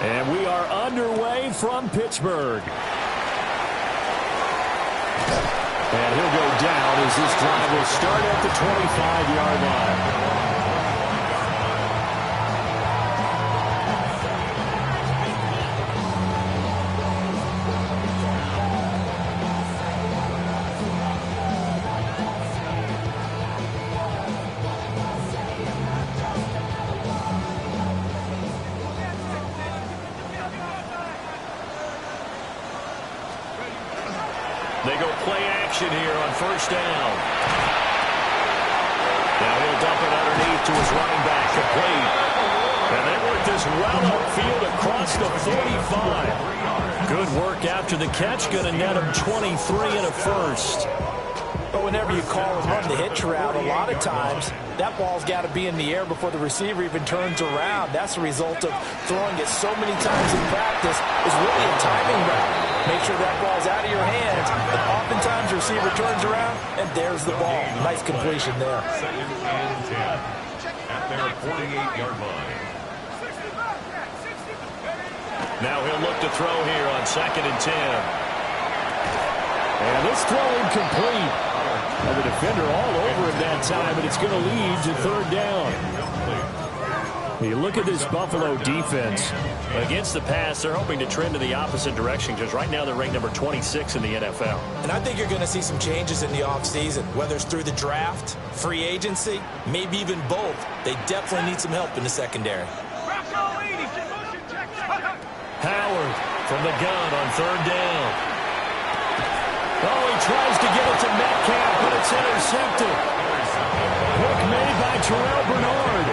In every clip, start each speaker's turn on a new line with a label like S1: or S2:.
S1: And we are underway from Pittsburgh. And he'll go down as this drive will start at the 25-yard line. They go play action here on first down. Now he'll dump it underneath to his running back, complete. And they work this well upfield across the 45. Good work after the catch, going to net him 23 and a first.
S2: But whenever you call and run the hitch route, a lot of times that ball's got to be in the air before the receiver even turns around. That's the result of throwing it so many times in practice. It's really a timing route. Make sure that ball's out of your hands. And oftentimes the receiver turns around, and there's the ball. Nice completion there.
S3: Second and 10 at their 48-yard line.
S1: Now he'll look to throw here on second and 10. And this throw incomplete. And the defender all over him that time, and it's going to lead to third down. You look at this Buffalo defense. Against the pass, they're hoping to trend in the opposite direction because right now they're ranked number 26 in the NFL.
S2: And I think you're going to see some changes in the offseason, whether it's through the draft, free agency, maybe even both. They definitely need some help in the secondary.
S1: Howard from the gun on third down. Oh, he tries to get it to Metcalf, but it's intercepted. Pick made by Terrell Bernard.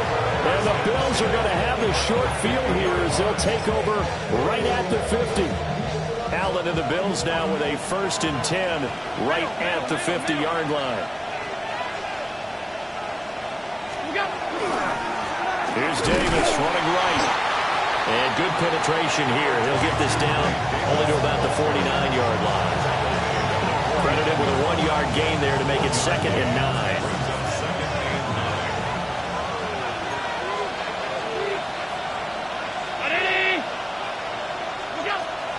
S1: And the Bills are going to have the short field here as they'll take over right at the 50. Allen and the Bills now with a 1st and 10 right at the 50-yard line. Here's Davis running right. And good penetration here. He'll get this down only to about the 49-yard line. Credited with a 1-yard gain there to make it 2nd and 9.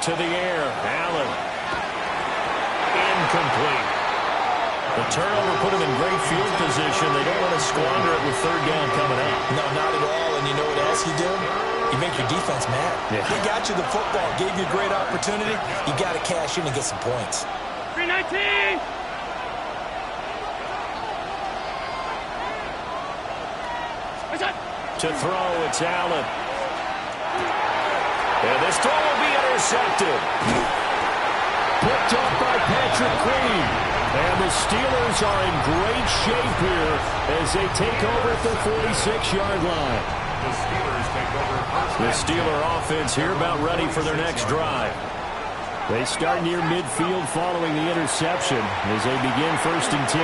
S1: To the air, Allen. Incomplete. The turnover put him in great field position. They don't want to squander it with third down coming up.
S2: No, not at all. And you know what else you do? You make your defense mad.
S1: Yeah.
S2: He got you the football, gave you a great opportunity. You got to cash in and get some points.
S4: 319.
S1: To throw, it's Allen. And this throw will be intercepted. Picked up by Patrick Queen. And the Steelers are in great shape here as they take over at the 46-yard line.
S3: The Steelers take over.
S1: The Steeler offense here about ready for their next drive. They start near midfield following the interception as they begin 1st and 10.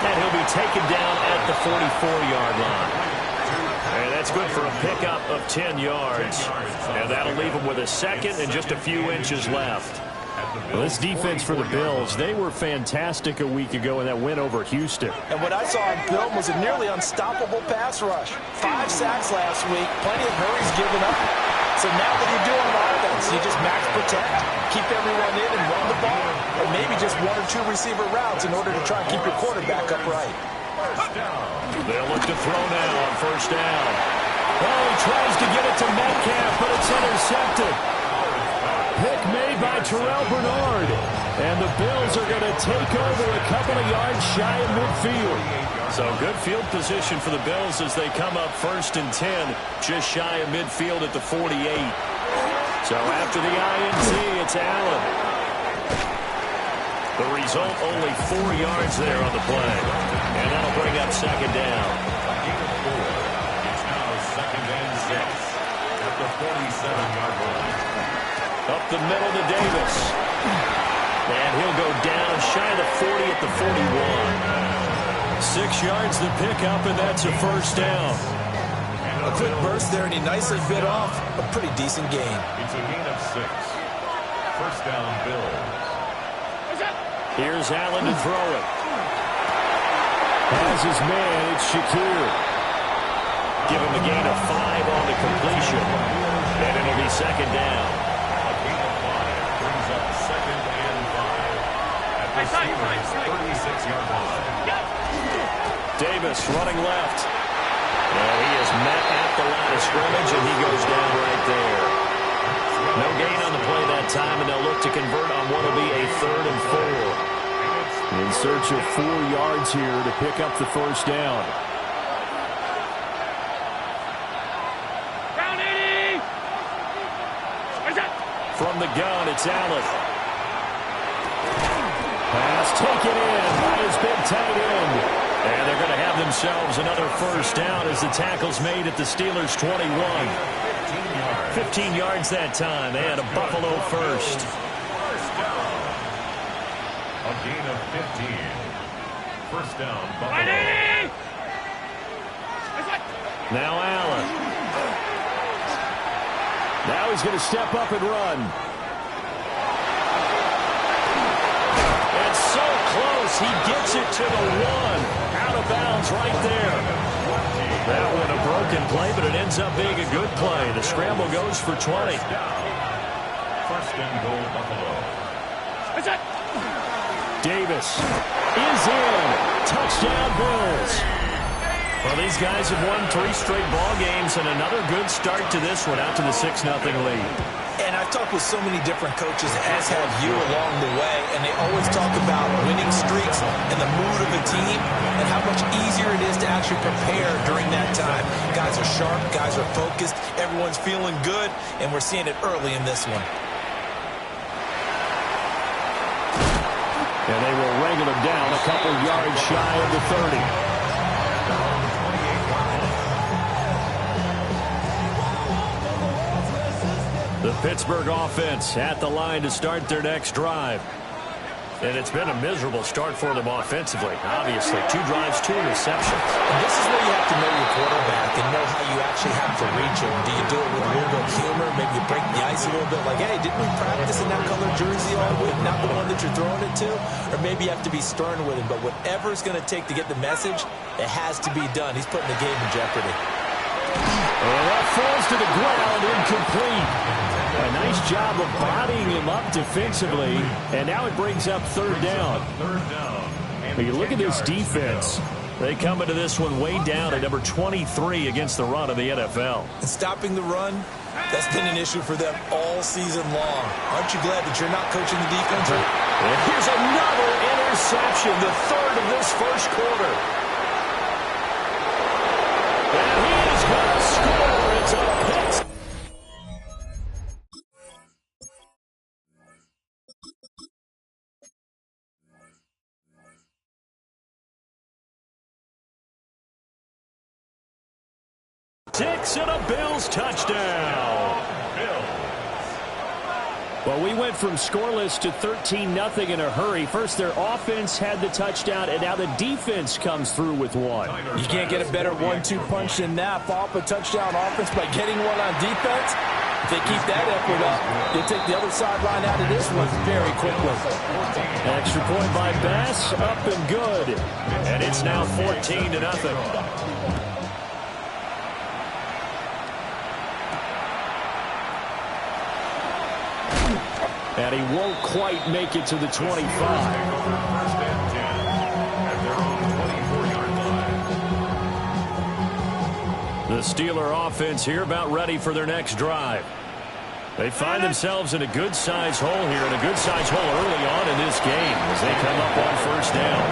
S1: And he'll be taken down at the 44-yard line. And that's good for a pickup of 10 yards. And that'll leave him with a 2nd and just a few inches left. Well, this defense for the Bills, they were fantastic a week ago in that win over Houston.
S2: And what I saw on film was a nearly unstoppable pass rush. 5 sacks last week, plenty of hurries given up. So now what do you do on offense? You just max protect, keep everyone in and run the ball, or maybe just 1 or 2 receiver routes in order to try and keep your quarterback upright.
S1: They'll look to throw now on 1st down. Oh, he tries to get it to Metcalf, but it's intercepted. Pick made by Terrell Bernard. And the Bills are going to take over a couple of yards shy of midfield. So good field position for the Bills as they come up 1st and 10, just shy of midfield at the 48. So after the INT, it's Allen. The result, only 4 yards there on the play. And that'll bring up 2nd down.
S3: It's now 2nd and 6 at the 47-yard line.
S1: Up the middle to Davis. And he'll go down shy of the 40 at the 41. 6 yards the pickup, and that's a 1st down.
S2: A quick burst there, and he nicely bit off a pretty decent gain.
S3: It's a gain of 6. 1st down, Bills.
S1: Here's Allen to throw it. Has his man, it's Shakir. give him a gain of 5 on the completion. And it'll be second down.
S3: A gain of 5 brings up second and 5. At the Steelers' 36-yard line.
S1: Davis running left. And he is met at the line of scrimmage, and he goes down right there. No gain on the play that time, and they'll look to convert on what will be a 3rd and 4. In search of 4 yards here to pick up the first down. From the gun, it's Allen. Pass taken in by his big tight end. And they're going to have themselves another first down as the tackle's made at the Steelers' 21. 15 yards that time, and a Buffalo first.
S3: A gain of 15. First down, Buffalo.
S1: Now Allen. Now he's going to step up and run. And so close, he gets it to the 1. Out of bounds right there. That one a broken play, but it ends up being a good play. The scramble goes for 20.
S3: First and goal, Buffalo.
S1: Davis is in. Touchdown, Bills. Well, these guys have won 3 straight ball games, and another good start to this one, out to the 6-0 lead.
S2: And I've talked with so many different coaches, as have you along the way, and they always talk about winning streaks and the mood of a team and how much easier it is to actually prepare during that time. Guys are sharp, guys are focused, everyone's feeling good, and we're seeing it early in this one.
S1: And they will wrangle him down a couple yards shy of the 30. The Pittsburgh offense at the line to start their next drive. And it's been a miserable start for them offensively. Obviously, 2 drives, 2 interceptions.
S2: And this is where you have to know your quarterback and know how you actually have to reach him. Do you do it with a little bit of humor? Maybe you break the ice a little bit like, hey, didn't we practice in that color jersey all week? Not the one that you're throwing it to? Or maybe you have to be stern with him. But whatever it's going to take to get the message, it has to be done. He's putting the game in jeopardy.
S1: And that falls to the ground, incomplete. A nice job of bodying him up defensively, and now it brings up 3rd down. But you look at this defense. They come into this one way down at number 23 against the run of the NFL.
S2: And stopping the run, that's been an issue for them all season long. Aren't you glad that you're not coaching the defense?
S1: And here's another interception, the 3rd of this first quarter. And he is going to score. It's a pick. Six and a Bills touchdown. Well, we went from scoreless to 13-0 in a hurry. First, their offense had the touchdown, and now the defense comes through with one.
S2: You can't get a better 1-2 punch than that. Follow up a touchdown offense by getting one on defense. If they keep that effort up, they'll take the other sideline out of this one very quickly.
S1: Extra point by Bass, up and good. And it's now 14-0. And he won't quite make it to the 25.
S3: First and 10 at their own 24-yard line.
S1: The Steeler offense here about ready for their next drive. They find themselves in a good-sized hole here, and a good-sized hole early on in this game as they come up on first down.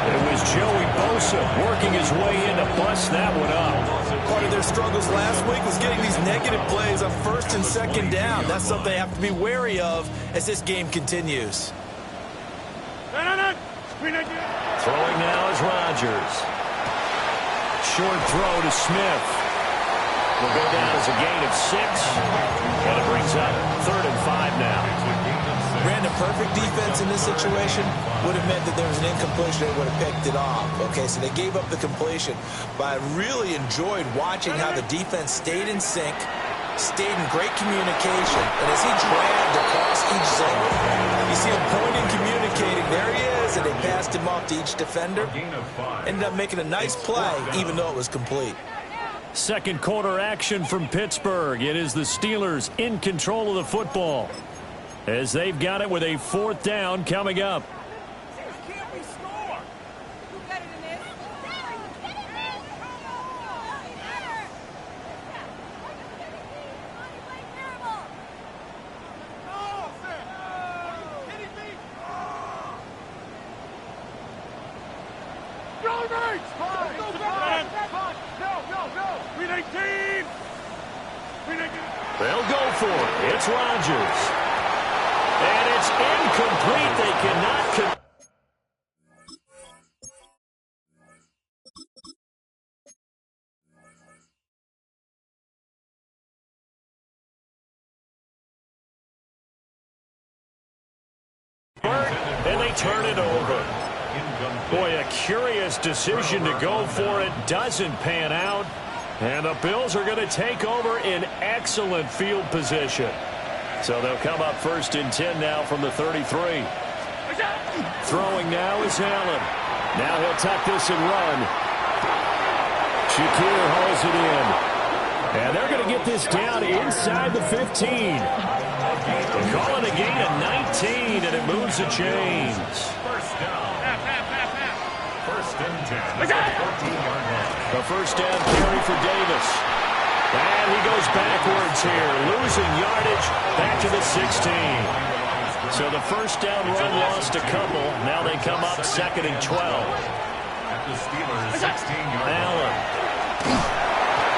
S1: It was Joey Bosa working his way in to bust that one up.
S2: Part of their struggles last week was getting these negative plays on 1st and 2nd down. That's something they have to be wary of as this game continues.
S1: Throwing now is Rodgers. Short throw to Smith. Will go down as a gain of 6. And it brings up 3rd and 5 now.
S2: Ran a perfect defense in this situation. Would have meant that there was an incompletion. They would have picked it off. Okay, so they gave up the completion. But I really enjoyed watching how the defense stayed in sync, stayed in great communication. And as he dragged across each zone, you see him pointing, communicating. There he is, and they passed him off to each defender. Ended up making a nice play, even though it was complete.
S1: Second quarter action from Pittsburgh. It is the Steelers in control of the football as they've got it with a 4th down coming up. They'll go for it. It's Rodgers. And it's incomplete. They cannot. And they turn it over. Boy, a curious decision to go for it. Doesn't pan out. And the Bills are going to take over in excellent field position. So they'll come up 1st and 10 now from the 33. Throwing now is Allen. Now he'll tuck this and run. Shakir hauls it in. And they're going to get this down inside the 15. They call it a gain of 19, and it moves the chains.
S3: First down. First and 10. 14-yard line.
S1: The first down carry for Davis. And he goes backwards here, losing yardage back to the 16. So the first down run lost a couple. Now they come up 2nd and 12.
S3: At the Steelers' 16-yard line.
S1: Allen.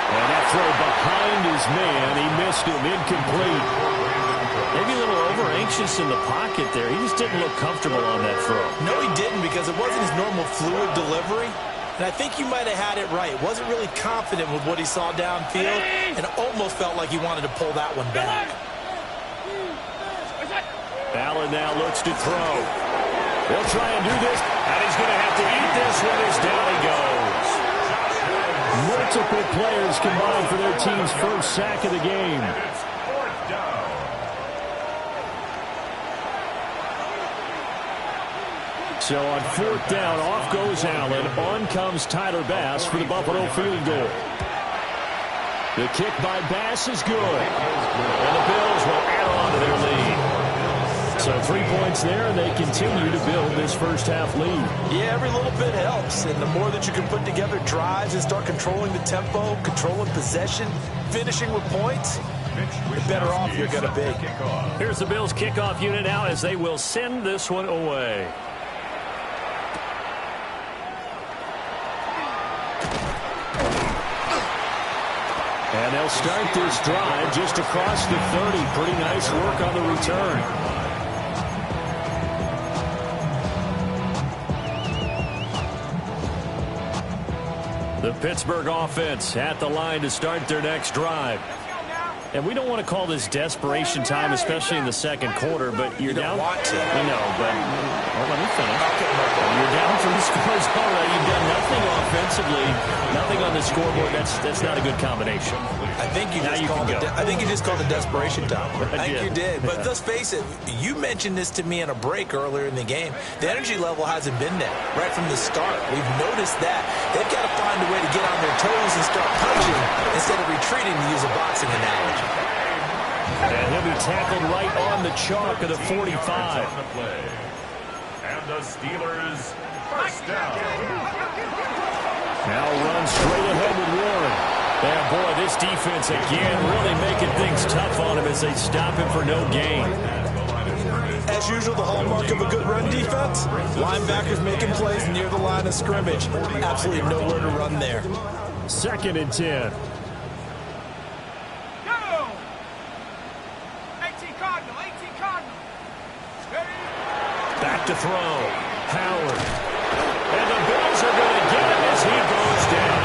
S1: And that throw behind his man. He missed him, incomplete. Maybe a little over-anxious in the pocket there. He just didn't look comfortable on that throw.
S2: No, he didn't, because it wasn't his normal fluid delivery. And I think you might have had it right. Wasn't really confident with what he saw downfield, and almost felt like he wanted to pull that one back.
S1: Allen now looks to throw. He'll try and do this, and he's going to have to eat this one as down he goes. Multiple players combined for their team's first sack of the game.
S3: It's 4th down.
S1: So on 4th down, off goes Allen. On comes Tyler Bass for the Buffalo field goal. The kick by Bass is good. And the Bills will add on to their lead. So 3 points there, and they continue to build this first half lead.
S2: Yeah, every little bit helps. And the more that you can put together drives and start controlling the tempo, controlling possession, finishing with points, the better off you're going to be.
S1: Here's the Bills kickoff unit now as they will send this one away. And they'll start this drive just across the 30. Pretty nice work on the return. The Pittsburgh offense at the line to start their next drive. And we don't want to call this desperation time, especially in the second quarter, but you're down.
S2: Want to.
S1: We know, but let me finish. You're down 3 scores already. You've done nothing offensively, nothing on the scoreboard. That's not a good combination.
S2: I think you just called it desperation time. I think you did. But let's face it, you mentioned this to me in a break earlier in the game. The energy level hasn't been there right from the start. We've noticed that. They've got to find a way to get on their toes and start punching instead of retreating, to use a boxing analogy.
S1: And he'll be tackled right on the chalk of the 45.
S3: And the Steelers first down.
S1: Now run straight ahead with Warren. And boy, this defense again really making things tough on him as they stop him for no gain.
S2: As usual, the hallmark of a good run defense, linebackers making plays near the line of scrimmage. Absolutely nowhere to run there.
S1: 2nd and 10. Back to throw. Howard. And the Bills are going to get him as he goes down.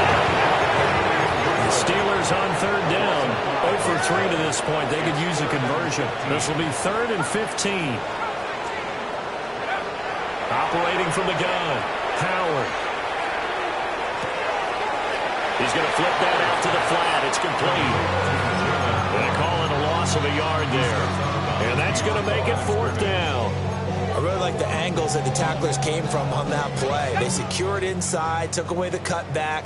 S1: The Steelers on 3rd down. 0 for 3 to this point. They could use a conversion. This will be 3rd and 15. Operating from the gun. Howard. He's going to flip that out to the flat. It's complete. They call it a loss of a yard there. And that's going to make it 4th down.
S2: I really like the angles that the tacklers came from on that play. They secured inside, took away the cutback.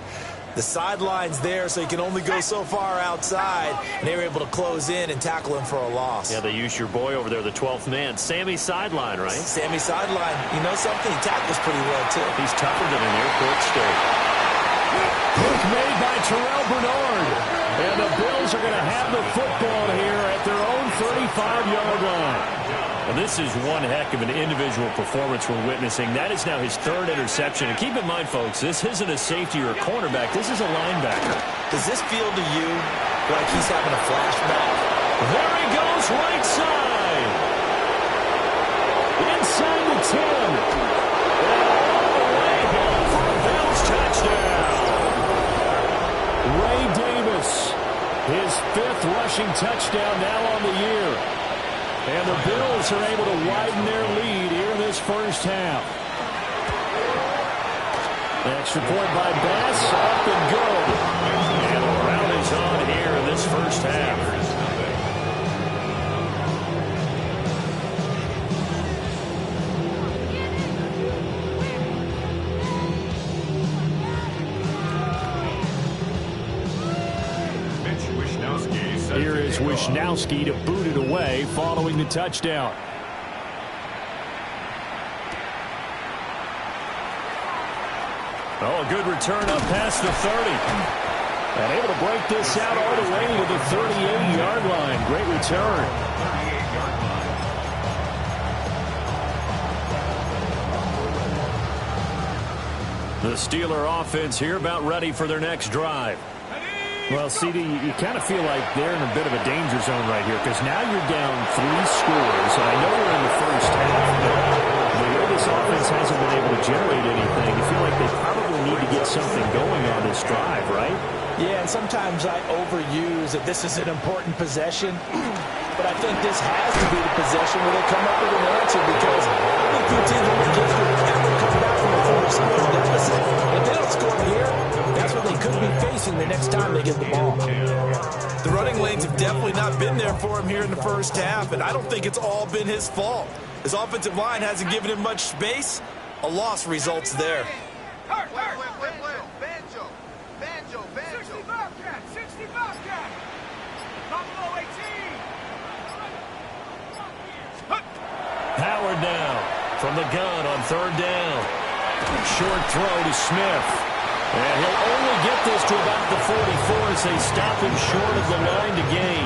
S2: The sideline's there, so he can only go so far outside, and they were able to close in and tackle him for a loss.
S1: Yeah, they used your boy over there, the 12th man. Sammy sideline, right?
S2: Sammy sideline. You know something? He tackles pretty well, too.
S1: He's tougher than an airport steak. Pick made by Terrell Bernard. And the Bills are going to have the football here at their own 35-yard line. And this is one heck of an individual performance we're witnessing. That is now his third interception. And keep in mind, folks, this isn't a safety or a cornerback. This is a linebacker.
S2: Does this feel to you like he's having a flashback?
S1: There he goes, right side. Inside the 10. And all the way home for a Bills touchdown. Ray Davis, his 5th rushing touchdown now on the year. And the Bills are able to widen their lead here in this first half. Extra point by Bass, up and good. And the round is on here in this first half. Here is Wishnowski to boot it away following the touchdown. Oh, a good return up past the 30. And able to break this out all the way to the 38-yard line. Great return. The Steeler offense here about ready for their next drive. Well, CD, you kind of feel like they're in a bit of a danger zone right here because now you're down 3 scores, and I know we're in the first half, but the way this offense hasn't been able to generate anything, you feel like they probably need to get something going on this drive, right?
S2: Yeah, and sometimes I overuse that this is an important possession, but I think this has to be the possession where they come up with an answer because I think few teams will be gifted after come back from a 4-0 deficit. If they don't score here, that's what they could be facing the next time they get the ball. The running lanes have definitely not been there for him here in the first half, and I don't think it's all been his fault. His offensive line hasn't given him much space. A loss results there.
S1: Howard now from the gun on 3rd down. Short throw to Smith. And he'll only get this to about the 44 as they stop him short of the line to gain.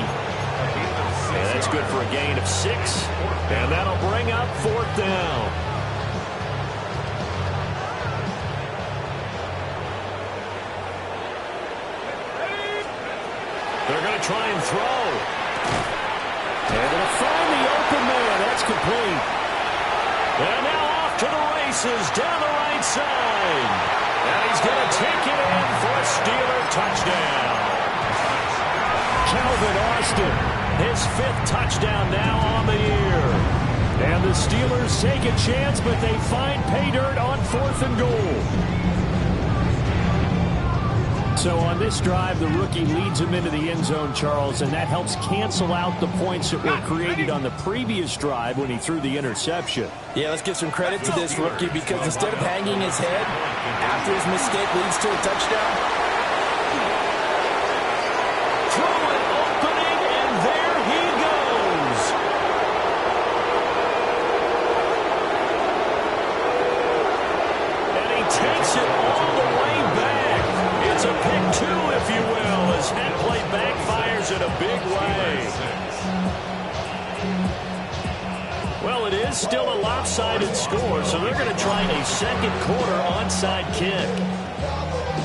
S1: And that's good for a gain of 6. And that'll bring up 4th down. They're going to try and throw. And going to find the open man. That's complete. And now off to the races down the right side. And he's going to take it in for a Steeler touchdown. Calvin Austin, his 5th touchdown now on the year. And the Steelers take a chance, but they find pay dirt on 4th and goal. So on this drive, the rookie leads him into the end zone, Charles, and that helps cancel out the points that were created on the previous drive when he threw the interception.
S2: Yeah, let's give some credit to this rookie because instead of hanging his head after his mistake leads to a touchdown,
S1: throw an opening, and there he goes. And he takes it all the way back. It's a pick 2, if you will, as that play backfires in a big way. Well, it is still a lopsided score, so they're going to try a second quarter onside kick.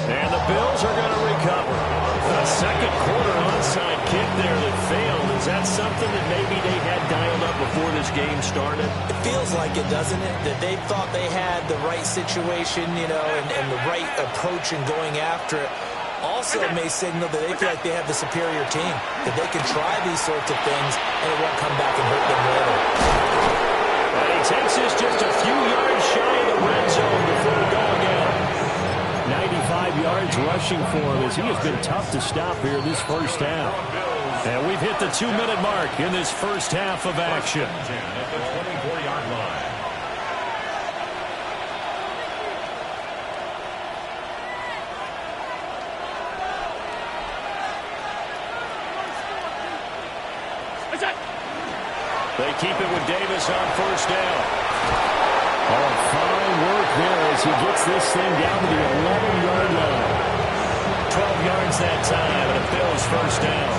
S1: And the Bills are going to recover. A second quarter onside kick there that failed. Is that something that maybe they had dialed up before this game started?
S2: it feels like it, doesn't it? That they thought they had the right situation, you know, and the right approach in going after it. Also may signal that they feel like they have the superior team, that they can try these sorts of things and it won't come back and hurt them later.
S1: And he takes us just a few yards shy of the red zone before we go again. 95 yards rushing for him as he has been tough to stop here this first half. And we've hit the 2-minute mark in this first half of action.
S3: At the 24-yard line.
S1: They keep it with Davis on first down. Oh, fine work there as he gets this thing down to the 11-yard line. 12 yards that time, and a Bills first down.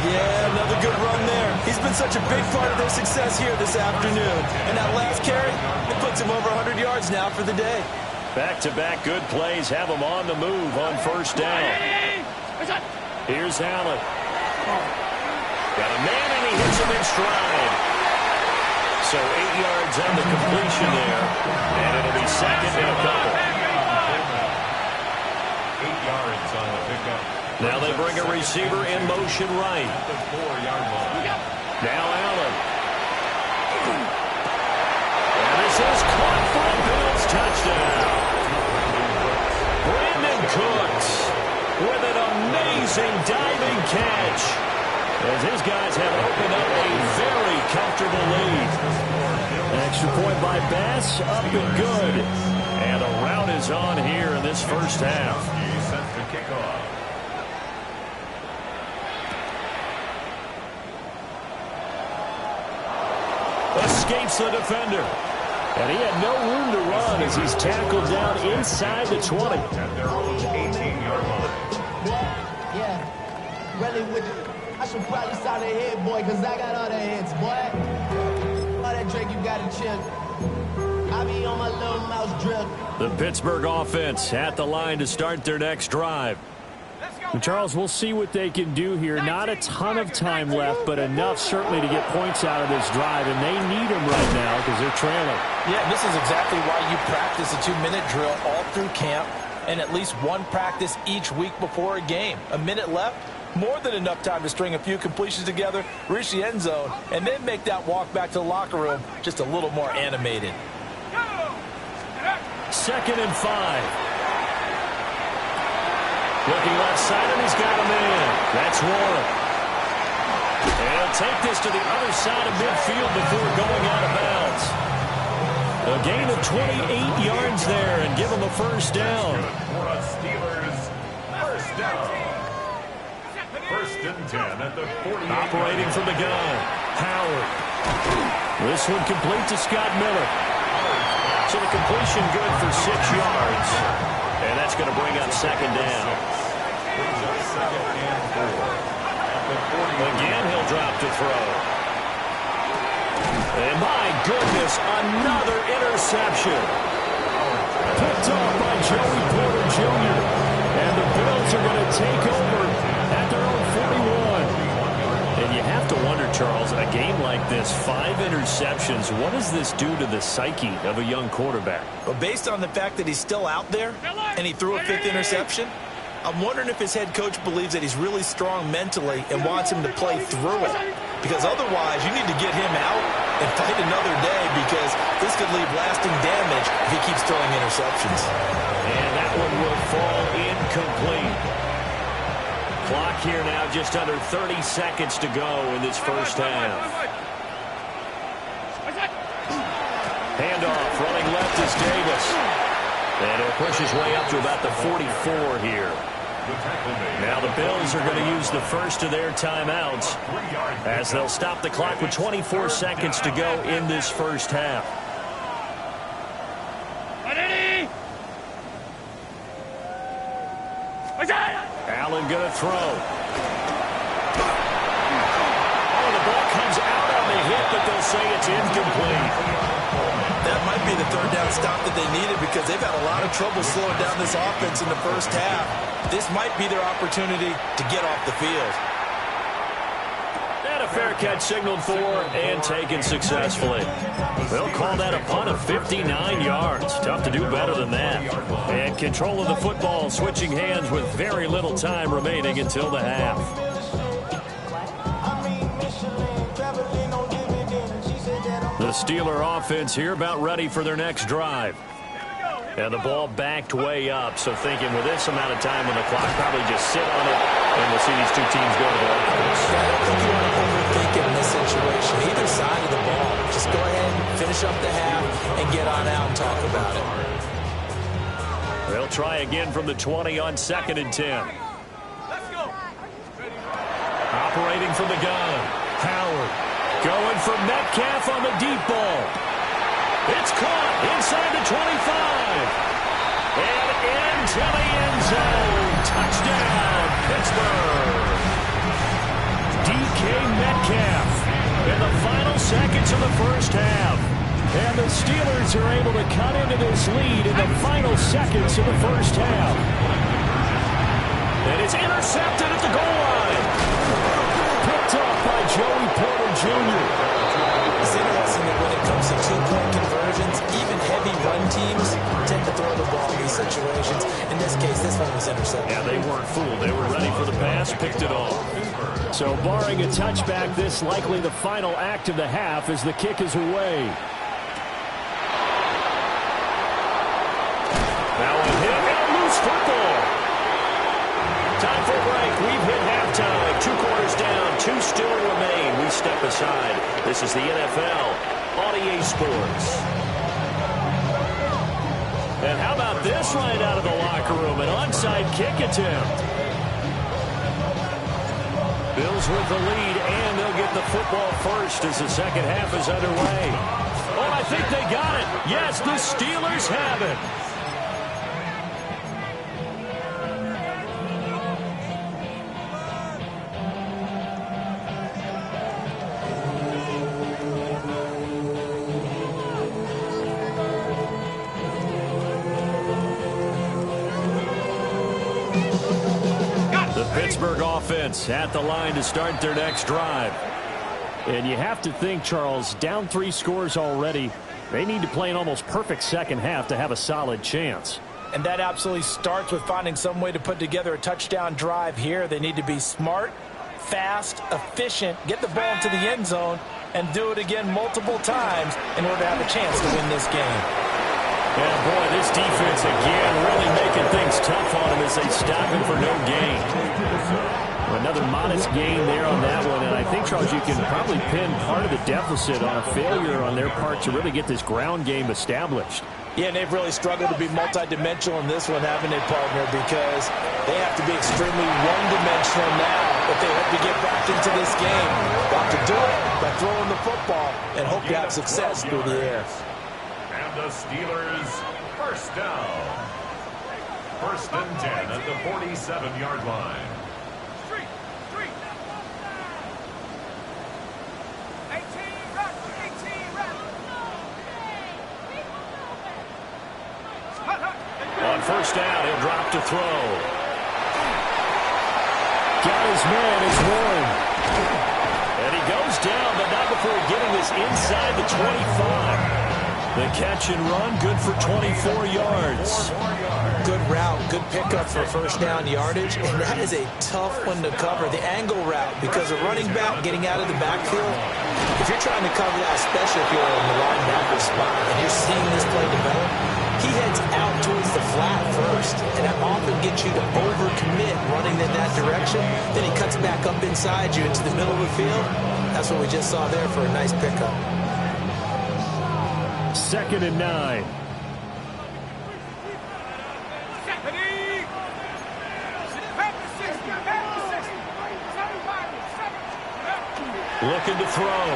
S2: Yeah, another good run there. He's been such a big part of their success here this afternoon. And that last carry, it puts him over 100 yards now for the day.
S1: Back-to-back good plays have him on the move on first down. Here's Allen. Got a man, and he hits him in stride. So 8 yards on the completion there, and it'll be second and a couple.
S3: 8 yards on the pickup.
S1: Now they bring a receiver in motion right.
S3: The 4-yard line.
S1: Now Allen. And this is caught for a Bills touchdown. Brandon Cooks with an amazing diving catch, as his guys have opened up a very comfortable lead. Extra point by Bass, up and good. And the route is on here in this first half.
S3: He sets the kickoff.
S1: Escapes the defender. And he had no room to run as he's tackled down inside the 20.
S3: At their own 18-yard line.
S4: Yeah, really with you. I should probably sign a head, boy, because I got all the hits, boy. All that drink you got to chill. I be on my little mouse drill.
S1: The Pittsburgh offense at the line to start their next drive. And Charles, we'll see what they can do here. Not a ton of time left, but enough certainly to get points out of this drive, and they need them right now because they're trailing.
S2: Yeah, this is exactly why you practice a 2-minute drill all through camp and at least one practice each week before a game. A minute left, more than enough time to string a few completions together, reach the end zone, and then make that walk back to the locker room just a little more animated.
S1: 2nd and 5. Looking left side, and he's got him in. That's Warren. And he'll take this to the other side of midfield before going out of bounds. A gain of 28 yards there and give him a first down.
S3: For a Steelers first down. 1st and 10 at the 48.
S1: Operating from the gun. Howard. This one complete to Scott Miller. So the completion good for 6 yards. And that's going to bring up 2nd down.
S3: Brings up 2nd and 4. At the 40.
S1: Again, he'll drop to throw. And my goodness, another interception. Picked off by Joey Porter Jr. And the Bills are going to take over at their own 41. And you have to wonder, Charles, a game like this, 5 interceptions, what does this do to the psyche of a young quarterback?
S2: Well, based on the fact that he's still out there and he threw a 5th interception, I'm wondering if his head coach believes that he's really strong mentally and wants him to play through it. Because otherwise, you need to get him out and fight another day, because this could leave lasting damage if he keeps throwing interceptions.
S1: And that one will fall incomplete. Clock here now, just under 30 seconds to go in this first half. Handoff, running left is Davis. And he'll push his way up to about the 44 here. Now the Bills are going to use the first of their timeouts as they'll stop the clock with 24 seconds to go in this first half. Allen going to throw. Oh, the ball comes out on the hit, but they'll say it's incomplete.
S2: That might be the 3rd down stop that they needed, because they've had a lot of trouble slowing down this offense in the first half. This might be their opportunity to get off the field.
S1: And a fair catch signaled for and taken successfully. They'll call that a punt of 59 yards. Tough to do better than that. And control of the football switching hands with very little time remaining until the half. The Steeler offense here about ready for their next drive. And the ball backed way up, so thinking with this amount of time on the clock, probably just sit on it, and we'll see these two teams go to the offense.
S2: I don't think you want to overthink it in this situation. Either side of the ball, just go ahead and finish up the half and get on out and talk about it.
S1: They'll try again from the 20 on 2nd and 10.
S3: Let's go.
S1: Operating from the gun. Howard going for Metcalf on the deep ball. It's caught inside the 25. And into the end zone. Touchdown, Pittsburgh. DK Metcalf in the final seconds of the first half. And the Steelers are able to cut into this lead in the final seconds of the first half. And it's intercepted at the goal line. Picked off by Joey Porter Jr.
S2: It's interesting that when it comes to two-point conversions, even heavy run teams tend to throw the ball in these situations. In this case, this one was intercepted.
S1: Yeah, they weren't fooled. They were ready for the pass, picked it off. So barring a touchback, this likely the final act of the half as the kick is away. Now a hit and a loose football. Time for a break. We've hit halftime. 2 quarters down. 2 still remain. We step aside. This is the NFL on EA Sports. And how about this right out of the locker room? An onside kick attempt. Bills with the lead, and they'll get the football first as the second half is underway. Oh, I think they got it. Yes, the Steelers have it. Pittsburgh offense at the line to start their next drive. And you have to think, Charles, down 3 scores already. They need to play an almost perfect second half to have a solid chance.
S2: And that absolutely starts with finding some way to put together a touchdown drive here. They need to be smart, fast, efficient, get the ball into the end zone, and do it again multiple times in order to have a chance to win this game.
S1: And boy, this defense again really making things tough on him as they stop him for no gain. Another modest gain there on that one, and I think, Charles, you can probably pin part of the deficit on a failure on their part to really get this ground game established.
S2: Yeah, and they've really struggled to be multidimensional in this one, haven't they, partner, because they have to be extremely one-dimensional now if they hope to get back into this game. They'll have to do it by throwing the football and hope to have success through the air.
S3: And the Steelers first down. 1st and 10 at the 47-yard line.
S1: On first down, he'll drop to throw. Got his man, is Warren. And he goes down, but not before getting this inside the 25. The catch and run, good for 24 yards.
S2: Good route, good pickup for first down yardage, and that is a tough one to cover, the angle route, because a running back getting out of the backfield, if you're trying to cover that, especially if you're in the linebacker spot and you're seeing this play develop, he heads out towards the flat first, and that often gets you to overcommit running in that direction. Then he cuts back up inside you into the middle of the field. That's what we just saw there for a nice pickup.
S1: 2nd and 9. Looking to throw.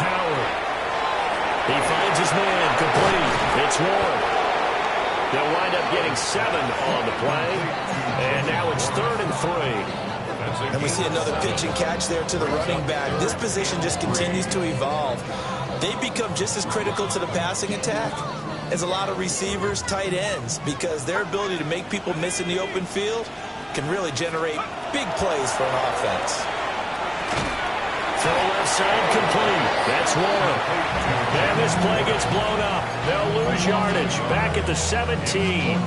S1: Howard. He finds his man. Complete. It's Warren. They'll wind up getting 7 on the play. And now it's 3rd and 3.
S2: And we see another pitch and catch there to the running back. This position just continues to evolve. They become just as critical to the passing attack as a lot of receivers, tight ends, because their ability to make people miss in the open field can really generate big plays for an offense.
S1: Throw left side complete. That's Warren. And this play gets blown up. They'll lose yardage. Back at the 17.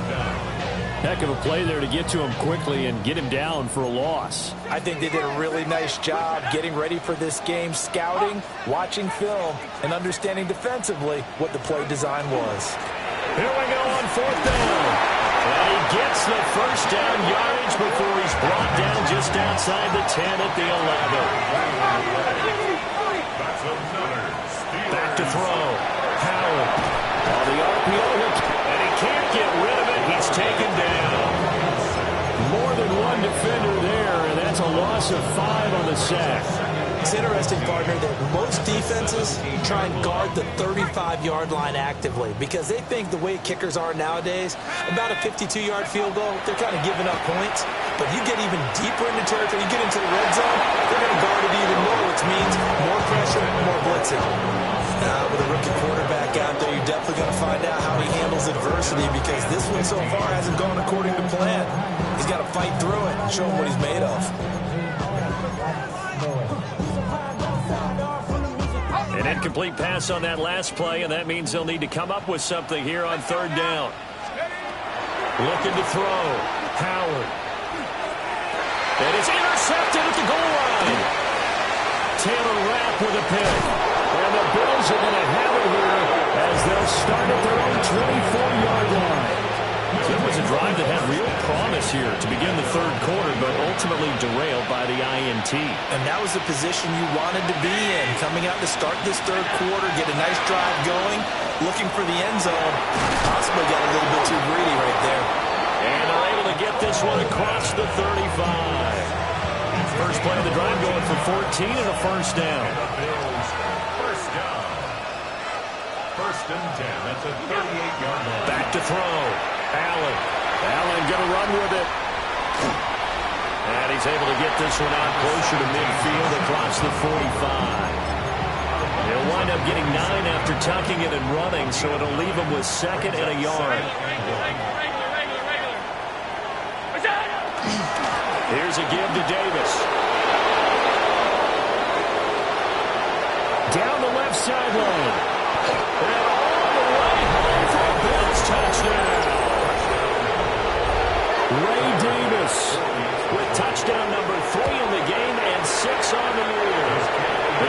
S1: Heck of a play there to get to him quickly and get him down for a loss.
S2: I think they did a really nice job getting ready for this game, scouting, watching film, and understanding defensively what the play design was.
S1: Here we go on 4th down. And he gets the first down yardage before he's brought down just outside the 10 at the 11. Back to throw. Howard. The RPO, and he can't get rid of it. He's taken down. More than one defender there, and that's a loss of 5 on the sack.
S2: It's interesting, partner, that most defenses try and guard the 35-yard line actively because they think the way kickers are nowadays, about a 52-yard field goal, they're kind of giving up points. But you get even deeper into territory, you get into the red zone, they're going to guard it even more, which means more pressure, more blitzing. With a rookie quarterback out there, you're definitely going to find out how he handles adversity because this one so far hasn't gone according to plan. He's got to fight through it and show him what he's made of.
S1: An incomplete pass on that last play, and that means they'll need to come up with something here on third down. Looking to throw. Howard. And it's intercepted at the goal line. Taylor Rapp with a pick. And the Bills are going to have it here as they'll start at their own 24-yard line. So it was a drive that had real promise here to begin the third quarter, but ultimately derailed by the INT.
S2: And that was the position you wanted to be in, coming out to start this third quarter, get a nice drive going, looking for the end zone. Possibly got a little bit too greedy right there.
S1: And they're able to get this one across the 35. First play of the drive going for 14 and a first down.
S3: First down. First and 10 at the 38-yard line.
S1: Back to throw. Allen. Allen going to run with it. And he's able to get this one out closer to midfield across the 45. He'll wind up getting 9 after tucking it and running, so it'll leave him with second and a yard. Here's a give to Davis. Down the left sideline. And all the way home for a Bills touchdown. Ray Davis with touchdown number 3 in the game and 6 on the year.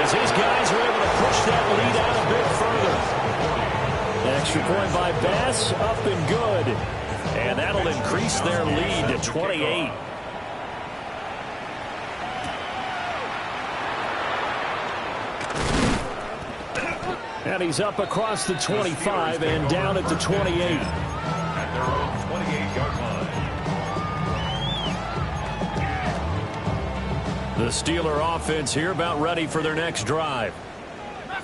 S1: As his guys are able to push that lead out a bit further. Extra point by Bass, up and good. And that'll increase their lead to 28. And he's up across the 25 and down at the 28.
S3: At their own 28-yard line.
S1: The Steeler offense here about ready for their next drive.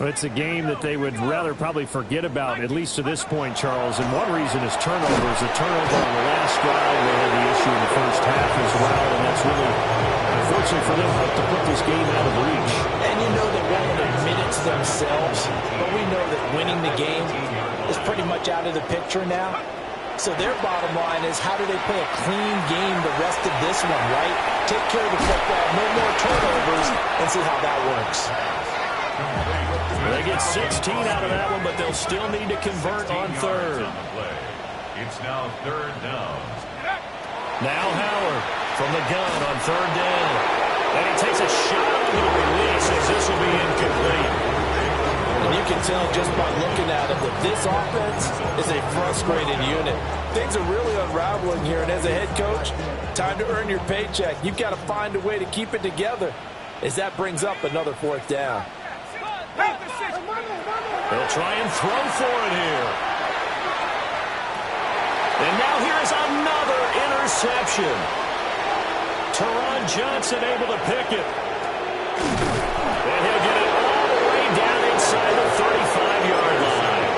S5: It's a game that they would rather probably forget about, at least to this point, Charles. And one reason is turnovers. A turnover on the last drive, they had the issue in the first half as well. And that's really, unfortunately for them, helped to put this game out of reach.
S2: And you know they won't admit it to themselves, but we know that winning the game is pretty much out of the picture now. So their bottom line is, how do they play a clean game the rest of this one, right? Take care of the football, no more turnovers, and see how that works.
S1: They get 16 out of that one, but they'll still need to convert on third.
S3: It's now third down.
S1: Now Howard from the gun on third down. And he takes a shot on the release as this will be incomplete.
S2: And you can tell just by looking at it that this offense is a frustrated unit. Things are really unraveling here, and as a head coach, time to earn your paycheck. You've got to find a way to keep it together as that brings up another fourth down.
S1: They'll try and throw for it here. And now here's another interception. Teron Johnson able to pick it. And he'll get it all the way down inside the 35-yard line.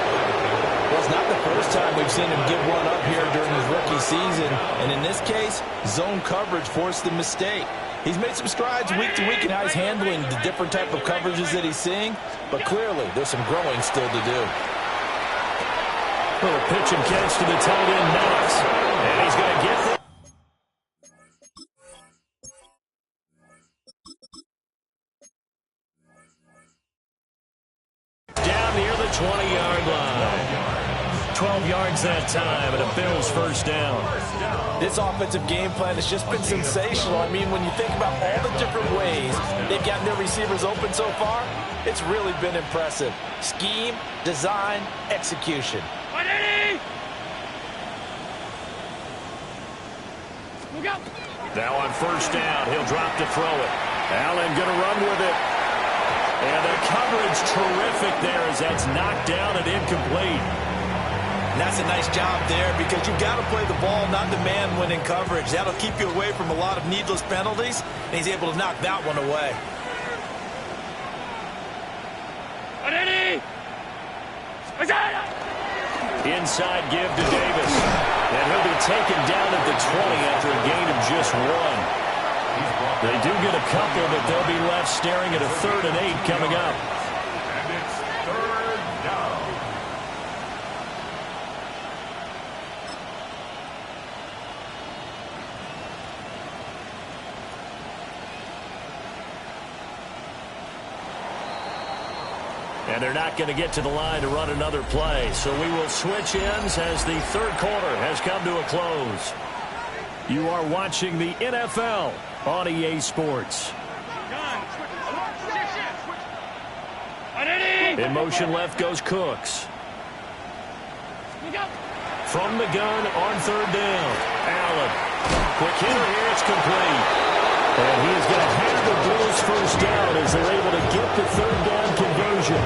S2: Well, it's not the first time we've seen him give one up here during his rookie season. And in this case, zone coverage forced the mistake. He's made some strides week to week in how he's handling the different type of coverages that he's seeing. But clearly, there's some growing still to do.
S1: Little pitch and catch to the tight end, Knox. And he's going to get it. Down near the 20-yard line. 12 yards that time, and a Bills first down.
S2: This offensive game plan has just been sensational. I mean, when you think about all the different ways they've gotten their receivers open so far, it's really been impressive. Scheme, design, execution.
S1: Now on first down, he'll drop to throw it. Allen going to run with it. And the coverage terrific there as that's knocked down and incomplete.
S2: And that's a nice job there because you've got to play the ball, not the man when in coverage. That'll keep you away from a lot of needless penalties, and he's able to knock that one away.
S1: inside give to Davis. And he'll be taken down at the 20 after a gain of just 1. They do get a couple, but they'll be left staring at a 3rd and 8 coming up.
S3: And it's 3rd down.
S1: And they're not going to get to the line to run another play. So we will switch ends as the 3rd quarter has come to a close. You are watching the NFL on EA Sports. In motion left goes Cooks. From the gun on 3rd down. Allen. Quick hitter here. It's complete. And he is going to have the Blues first down as they're able to get the 3rd down conversion.